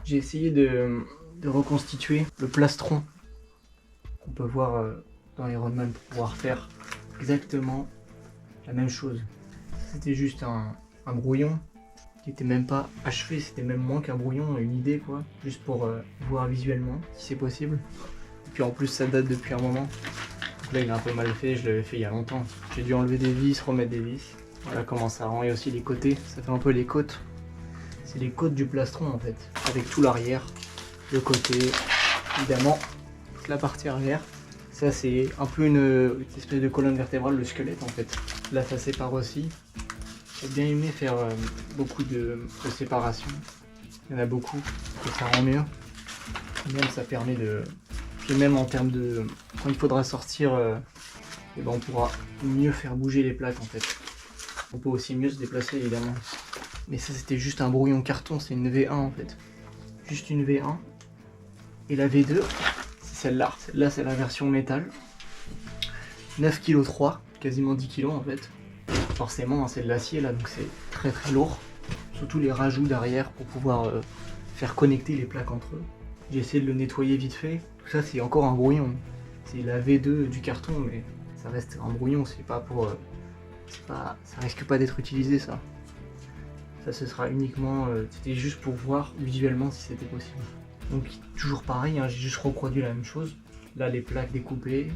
J'ai essayé de reconstituer le plastron qu'on peut voir dans Iron Man pour pouvoir faire exactement la même chose. C'était juste un brouillon qui était même pas achevé, c'était même moins qu'un brouillon, une idée quoi, juste pour voir visuellement si c'est possible. Et puis en plus ça date depuis un moment. Donc là il est un peu mal fait, je l'avais fait il y a longtemps. J'ai dû enlever des vis, remettre des vis. Voilà comment ça rend, et aussi les côtés, ça fait un peu les côtes. C'est les côtes du plastron en fait, avec tout l'arrière, le côté, évidemment, toute la partie arrière. Ça c'est un peu une espèce de colonne vertébrale, le squelette en fait. Là ça sépare aussi. J'ai bien aimé faire beaucoup de séparation. Il y en a beaucoup, et ça rend mieux. Et même ça permet de... Puis même en termes de... Quand il faudra sortir, et ben on pourra mieux faire bouger les plaques en fait. On peut aussi mieux se déplacer évidemment. Mais ça c'était juste un brouillon carton, c'est une V1 en fait. Juste une V1. Et la V2, c'est celle-là. Celle-là c'est la version métal. 9,3 kg, quasiment 10 kg en fait. Forcément c'est de l'acier là, donc c'est très très lourd. Surtout les rajouts derrière pour pouvoir faire connecter les plaques entre eux. J'ai essayé de le nettoyer vite fait. Tout ça c'est encore un brouillon. C'est la V2 du carton, mais ça reste un brouillon, c'est pas pour... ça risque pas d'être utilisé ça. Ça ce sera uniquement... c'était juste pour voir visuellement si c'était possible. Donc toujours pareil, hein, j'ai juste reproduit la même chose. Là les plaques découpées,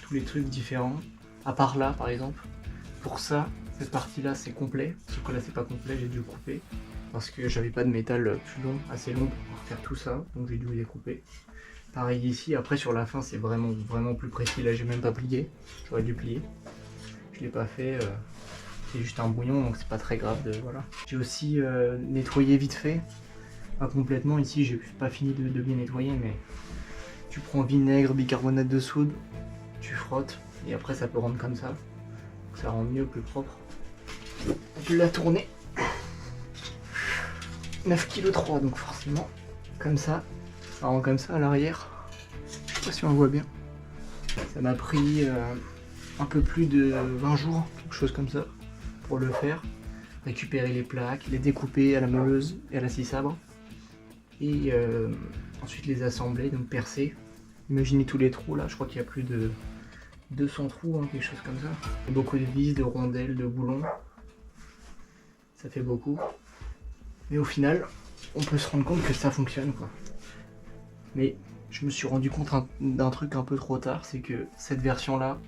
tous les trucs différents. À part là par exemple. Pour ça, cette partie là c'est complet. Sauf que là c'est pas complet, j'ai dû le couper. Parce que j'avais pas de métal plus long, assez long pour pouvoir faire tout ça. Donc j'ai dû le découper. Pareil ici, après sur la fin c'est vraiment plus précis. Là j'ai même pas plié, j'aurais dû plier. Je l'ai pas fait. C'est juste un brouillon, donc c'est pas très grave. Voilà. J'ai aussi nettoyé vite fait, pas complètement. Ici, j'ai pas fini de bien nettoyer, mais tu prends vinaigre, bicarbonate de soude, tu frottes, et après ça peut rendre comme ça. Donc ça rend mieux, plus propre. On peut la tourner. 9,3 kg, donc forcément, comme ça rend comme ça à l'arrière. Je sais pas si on voit bien. Ça m'a pris un peu plus de 20 jours, quelque chose comme ça. Pour le faire, récupérer les plaques, les découper à la meuleuse et à la scie sabre, et ensuite les assembler, donc percer. Imaginez tous les trous là, je crois qu'il y a plus de 200 trous, hein, quelque chose comme ça. Beaucoup de vis, de rondelles, de boulons, ça fait beaucoup. Mais au final, on peut se rendre compte que ça fonctionne quoi. Mais je me suis rendu compte d'un truc un peu trop tard, c'est que cette version là,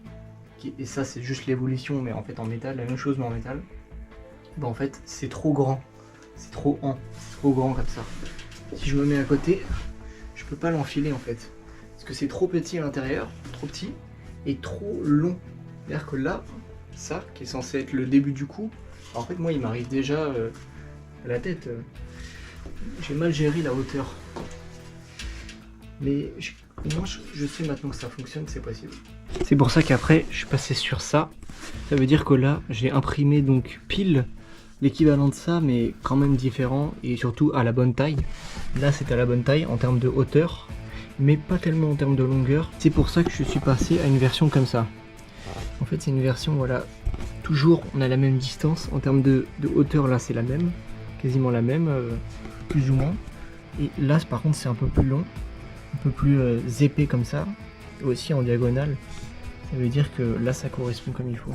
et ça c'est juste l'évolution mais en fait en métal, la même chose mais en métal, bah en fait c'est trop grand, c'est trop grand comme ça. Si je me mets à côté, je peux pas l'enfiler en fait, parce que c'est trop petit à l'intérieur, trop petit et trop long. C'est-à-dire que là, ça qui est censé être le début du coup, en fait moi il m'arrive déjà à la tête. J'ai mal géré la hauteur. Mais moi je sais maintenant que ça fonctionne, c'est possible. C'est pour ça qu'après je suis passé sur ça. Ça veut dire que là j'ai imprimé donc pile l'équivalent de ça, mais quand même différent et surtout à la bonne taille. Là c'est à la bonne taille en termes de hauteur, mais pas tellement en termes de longueur. C'est pour ça que je suis passé à une version comme ça. En fait c'est une version, voilà, toujours on a la même distance en termes de hauteur. Là c'est la même, quasiment la même, plus ou moins. Et là par contre c'est un peu plus long, un peu plus épais comme ça, et aussi en diagonale. Ça veut dire que là ça correspond comme il faut.